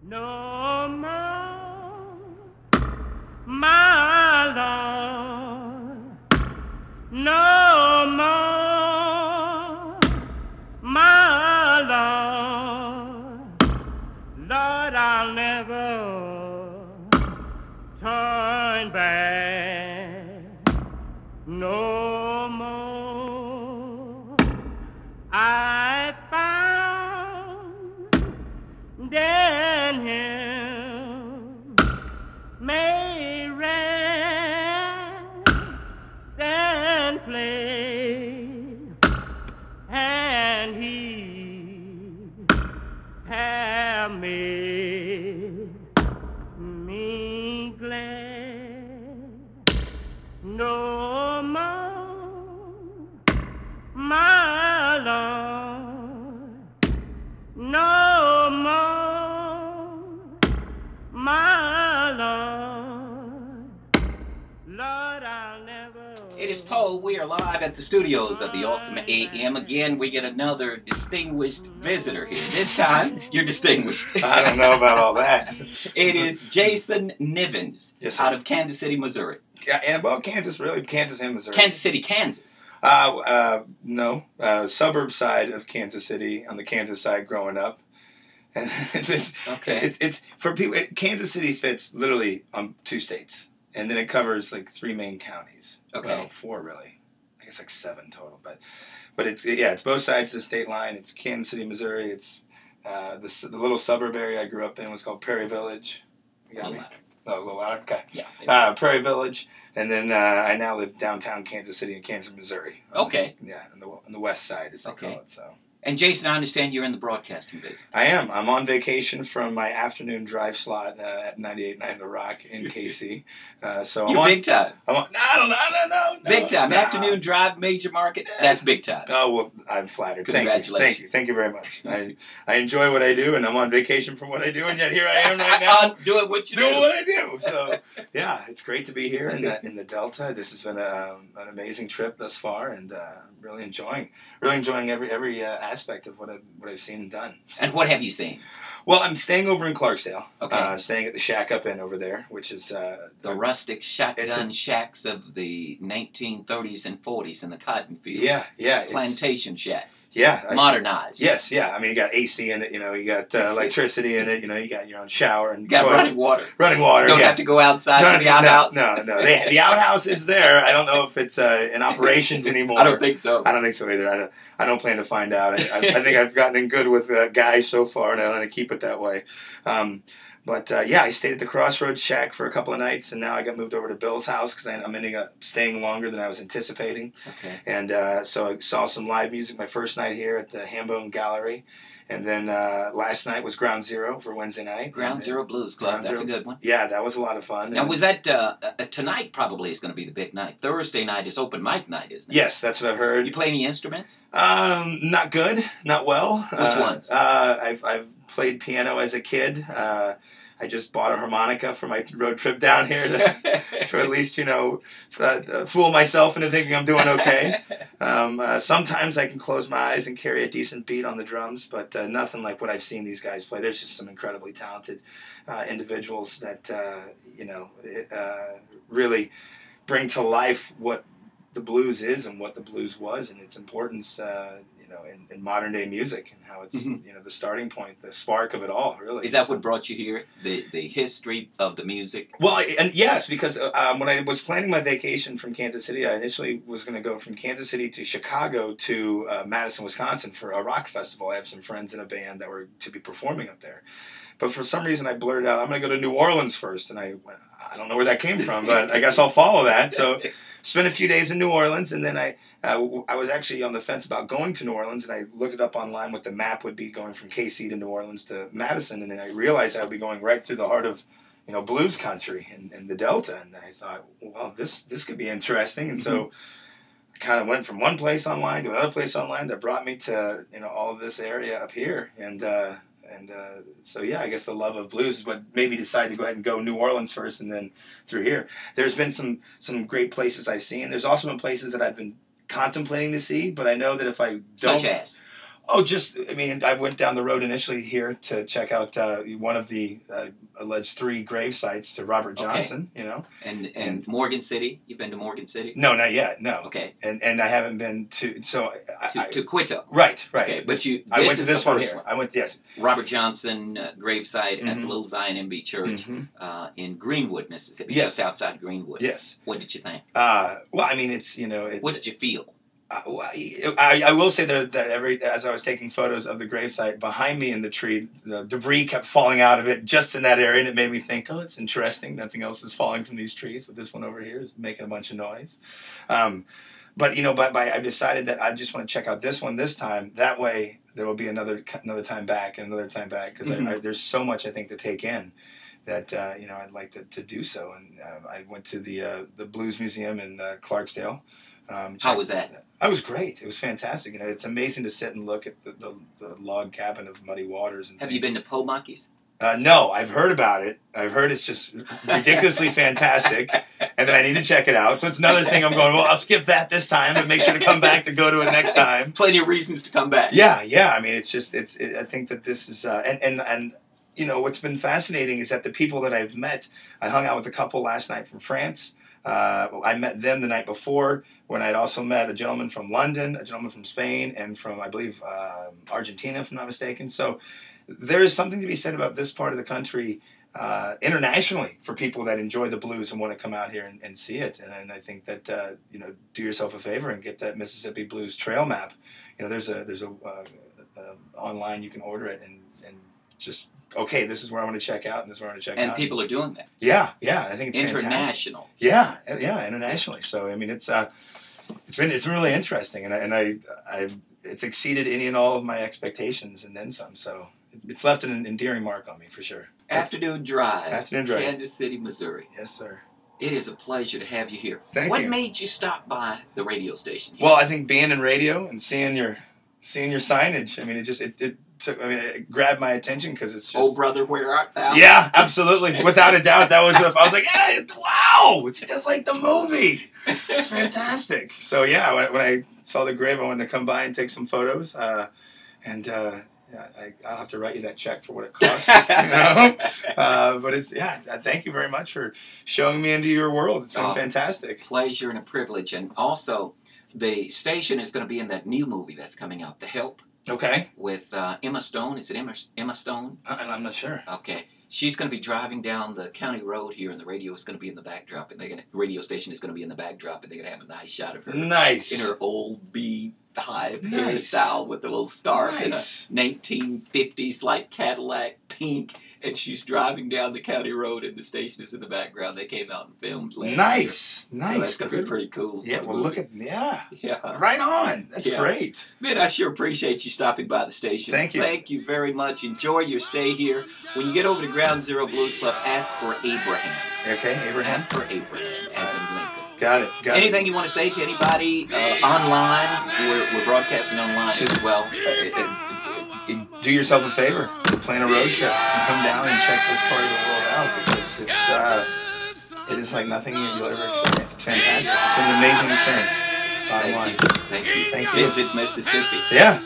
No more, my Lord. No more, my Lord. Lord, I'll never turn back. No more. I found in him may rest and play, and he have made me glad. No more, my Lord. No more, my Lord. Lord, I'll never. It is Poe. We are live at the studios of the Awesome AM. Again, we get another distinguished visitor here. This time, you're distinguished. I don't know about all that. It is Jason Nivens, Yes, out of Kansas City, Missouri. Yeah, and well, Kansas, really, Kansas and Missouri. Kansas City, Kansas. No, suburb side of Kansas City, on the Kansas side growing up. And it's for people, Kansas City fits literally on 2 states. And then it covers like 3 main counties. Okay. Well, 4 really. I guess like 7 total. But it's both sides of the state line. It's Kansas City, Missouri. It's the little suburb area I grew up in was called Prairie Village. You got me? Oh, a little louder? Okay. Yeah. Prairie Village. And then I now live downtown Kansas City in Kansas, Missouri. Okay. On the west side, as they call it. So. And Jason, I understand you're in the broadcasting business. I am. I'm on vacation from my afternoon drive slot at 98.9 The Rock in KC. So You're big time. No. Big time. No. Afternoon drive, major market. That's big time. Oh, well, I'm flattered. Congratulations. Thank you very much. I enjoy what I do, and I'm on vacation from what I do, and yet here I am right now. Doing what you do. Doing what I do. So, yeah, it's great to be here in the Delta. This has been an amazing trip thus far, and really enjoying every aspect of what I've seen and done. So. And what have you seen? Well, I'm staying over in Clarksdale. Okay. Staying at the Shack Up Inn over there, which is the rustic shotgun shacks of the 1930s and 40s in the cotton fields. Yeah. Plantation shacks. Yeah. Modernized. Yes, yeah. I mean, you got AC in it. You got electricity in it. You got your own shower and you got running water. Running water. Don't have to go outside to the outhouse. No. The outhouse is there. I don't know if it's in operations anymore. I don't think so. I don't think so either. I don't plan to find out. I think I've gotten in good with guys so far, and I want to keep it that way. But I stayed at the Crossroads Shack for a couple of nights, and now I got moved over to Bill's house because I'm ending up staying longer than I was anticipating. Okay. And so I saw some live music my first night here at the Hambone Gallery. And then last night was Ground Zero for Wednesday night. Ground Zero Blues Club. That's a good one. Yeah, that was a lot of fun. Now, was that tonight probably is going to be the big night. Thursday night is open mic night, isn't it? Yes, that's what I've heard. You play any instruments? Not good. Not well. Which ones? I've played piano as a kid. I just bought a harmonica for my road trip down here to at least, fool myself into thinking I'm doing okay. Sometimes I can close my eyes and carry a decent beat on the drums, but nothing like what I've seen these guys play. There's just some incredibly talented individuals that, really bring to life what the blues is and what the blues was and its importance, in modern day music and how it's, the starting point, the spark of it all, really. Is that what brought you here? The history of the music? Well, and yes, because when I was planning my vacation from Kansas City, I initially was going to go from Kansas City to Chicago to Madison, Wisconsin for a rock festival. I have some friends in a band that were to be performing up there. But for some reason I blurted out, I'm going to go to New Orleans first. And I don't know where that came from, but I guess I'll follow that. So spent a few days in New Orleans, and then I was actually on the fence about going to New Orleans, and I looked it up online what the map would be going from KC to New Orleans to Madison, and then I realized I would be going right through the heart of blues country and the Delta, and I thought, well, this could be interesting, and so I kind of went from one place online to another place online that brought me to all of this area up here, and so yeah, I guess the love of blues is what made me decide to go ahead and go New Orleans first and then through here. There's been some great places I've seen. There's also been places that I've been contemplating to see, but I know that if I don't... Such as? Oh, just, I mean, I went down the road initially here to check out one of the alleged 3 grave sites to Robert Johnson, you know. And Morgan City? You've been to Morgan City? No, not yet, no. Okay. And I haven't been to, so. To Quito? Right. Okay, but I went to this one here. I went, yes. Robert Johnson gravesite at the Little Zion MB Church in Greenwood, Mississippi, just outside Greenwood. Yes. What did you think? Well, I mean, it's, you know. What did you feel? I will say that as I was taking photos of the gravesite, behind me in the tree, the debris kept falling out of it just in that area, and it made me think, oh, it's interesting. Nothing else is falling from these trees, but this one over here is making a bunch of noise. But, you know, I decided that I just want to check out this one this time. That way there will be another time back and another time back, because there's so much, I think, to take in that, you know, I'd like to do so. And I went to the Blues Museum in Clarksdale. How was that? It was great. It was fantastic. You know, it's amazing to sit and look at the log cabin of Muddy Waters. And Have you been to Po Monkeys? No, I've heard about it. I've heard it's just ridiculously fantastic, and then I need to check it out. So it's another thing I'm going, well, I'll skip that this time and make sure to come back to go to it next time. Plenty of reasons to come back. Yeah. I mean, it's just, I think that this is, and you know, what's been fascinating is that the people that I've met, I hung out with a couple last night from France. I met them the night before, when I'd also met a gentleman from London, a gentleman from Spain, and from, I believe, Argentina, if I'm not mistaken. So there is something to be said about this part of the country internationally for people that enjoy the blues and want to come out here and see it. And I think that, you know, do yourself a favor and get that Mississippi Blues trail map. You know, there's a online, you can order it and just, okay, this is where I want to check out, and this is where I want to check out. And people are doing that. Yeah, I think it's international. Fantastic. Yeah, internationally. So I mean, it's been really interesting, and it's exceeded any and all of my expectations and then some. So it's left an endearing mark on me for sure. Afternoon Drive, Drive, Kansas City, Missouri. Yes, sir. It is a pleasure to have you here. Thank you. What made you stop by the radio station here? Well, I think being in radio and seeing your signage. I mean, it grabbed my attention because it's just. Oh, brother, where art thou? Yeah, absolutely, without a doubt. That was. I was like, hey, wow, it's just like the movie. It's fantastic. So yeah, when I saw the grave, I wanted to come by and take some photos. I'll have to write you that check for what it costs. You know? But it's thank you very much for showing me into your world. It's been fantastic. Pleasure and a privilege, and also the station is going to be in that new movie that's coming out, The Help. Okay. With Emma Stone. Is it Emma Stone? I'm not sure. Okay. She's going to be driving down the county road here, and the radio is going to be in the backdrop, and the radio station is going to be in the backdrop, and they're going to have a nice shot of her. Nice. In her old beehive hairstyle with a little scarf and a 1950s like Cadillac pink. And she's driving down the county road, and the station is in the background. They came out and filmed last year. So that's going to be pretty cool. Yeah, well, look at, Yeah. Right on. That's great. Man, I sure appreciate you stopping by the station. Thank you. Thank you very much. Enjoy your stay here. When you get over to Ground Zero Blues Club, ask for Abraham. Okay, Abraham. Ask for Abraham, as in Lincoln. Got it. Anything you want to say to anybody online? We're broadcasting online as well. Do yourself a favor. Plan a road trip and come down and check this part of the world out, because it is like nothing you'll ever experience. It's fantastic. It's been an amazing experience. Thank you. Thank you. Visit Mississippi. Yeah.